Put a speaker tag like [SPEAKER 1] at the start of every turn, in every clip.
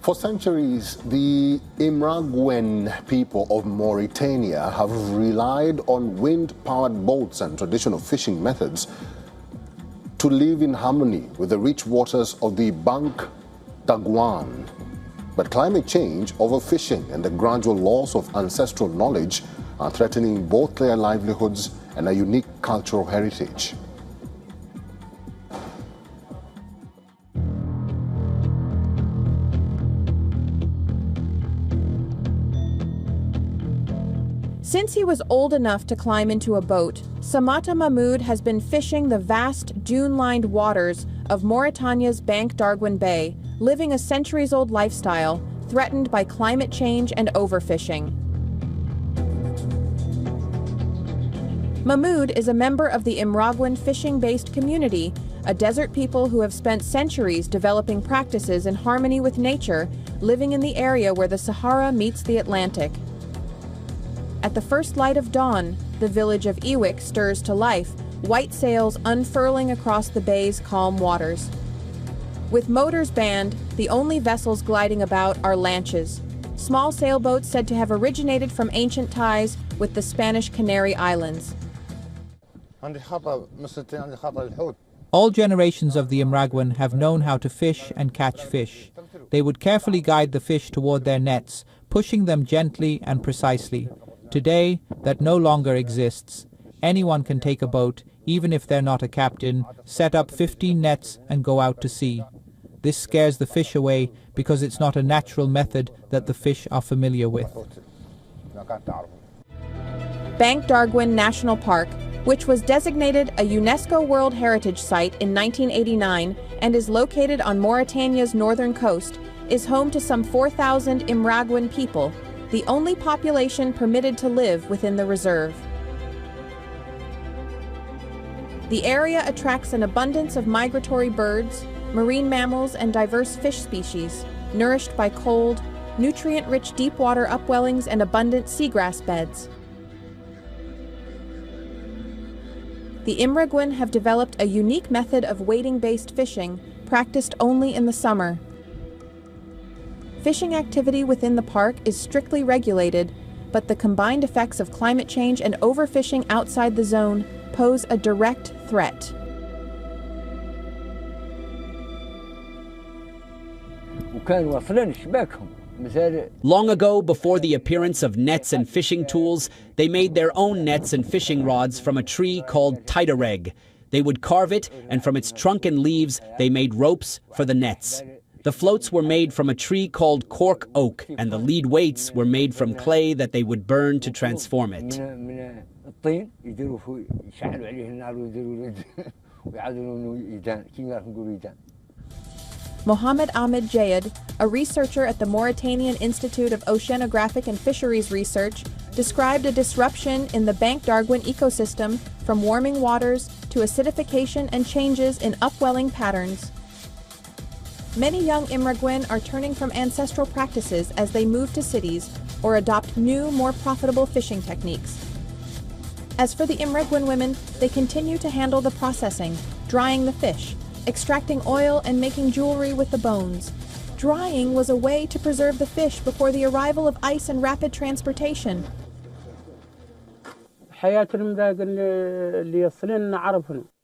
[SPEAKER 1] For centuries, the Imraguen people of Mauritania have relied on wind-powered boats and traditional fishing methods to live in harmony with the rich waters of the Imraguen. But climate change, overfishing, and the gradual loss of ancestral knowledge are threatening both their livelihoods and a unique cultural heritage.
[SPEAKER 2] Since he was old enough to climb into a boat, Samata Mahmoud has been fishing the vast, dune-lined waters of Mauritania's Imraguen Bay, living a centuries-old lifestyle threatened by climate change and overfishing. Mahmoud is a member of the Imraguen fishing-based community, a desert people who have spent centuries developing practices in harmony with nature, living in the area where the Sahara meets the Atlantic. At the first light of dawn, the village of Iwik stirs to life, white sails unfurling across the bay's calm waters. With motors banned, the only vessels gliding about are lanches, small sailboats said to have originated from ancient ties with the Spanish Canary Islands.
[SPEAKER 3] All generations of the Imraguen have known how to fish and catch fish. They would carefully guide the fish toward their nets, pushing them gently and precisely. Today, that no longer exists. Anyone can take a boat, even if they're not a captain, set up 15 nets and go out to sea. This scares the fish away because it's not a natural method that the fish are familiar with.
[SPEAKER 2] Imraguen National Park, which was designated a UNESCO World Heritage Site in 1989 and is located on Mauritania's northern coast, is home to some 4,000 Imraguen people, the only population permitted to live within the reserve. The area attracts an abundance of migratory birds, marine mammals, and diverse fish species, nourished by cold, nutrient-rich deep-water upwellings and abundant seagrass beds. The Imraguen have developed a unique method of wading-based fishing, practiced only in the summer. Fishing activity within the park is strictly regulated, but the combined effects of climate change and overfishing outside the zone pose a direct threat.
[SPEAKER 4] Long ago, before the appearance of nets and fishing tools, they made their own nets and fishing rods from a tree called tidareg. They would carve it, and from its trunk and leaves, they made ropes for the nets. The floats were made from a tree called cork oak, and the lead weights were made from clay that they would burn to transform it.
[SPEAKER 2] Mohammed Ahmed Jayed, a researcher at the Mauritanian Institute of Oceanographic and Fisheries Research, described a disruption in the Imraguen ecosystem from warming waters to acidification and changes in upwelling patterns. Many young Imraguen are turning from ancestral practices as they move to cities or adopt new, more profitable fishing techniques. As for the Imraguen women, they continue to handle the processing, drying the fish, extracting oil and making jewelry with the bones. Drying was a way to preserve the fish before the arrival of ice and rapid transportation.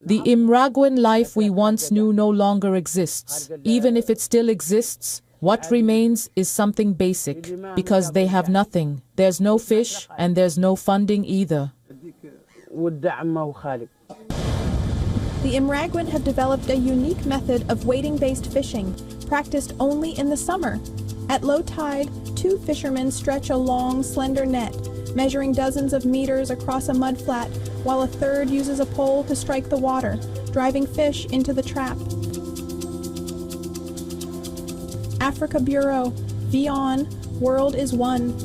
[SPEAKER 5] The Imraguen life we once knew no longer exists. Even if it still exists, what remains is something basic, because they have nothing. There's no fish, and there's no funding either.
[SPEAKER 2] The Imraguen have developed a unique method of wading-based fishing, practiced only in the summer. At low tide, two fishermen stretch a long, slender net, measuring dozens of meters across a mudflat, while a third uses a pole to strike the water, driving fish into the trap. Africa Bureau, WION, World is One.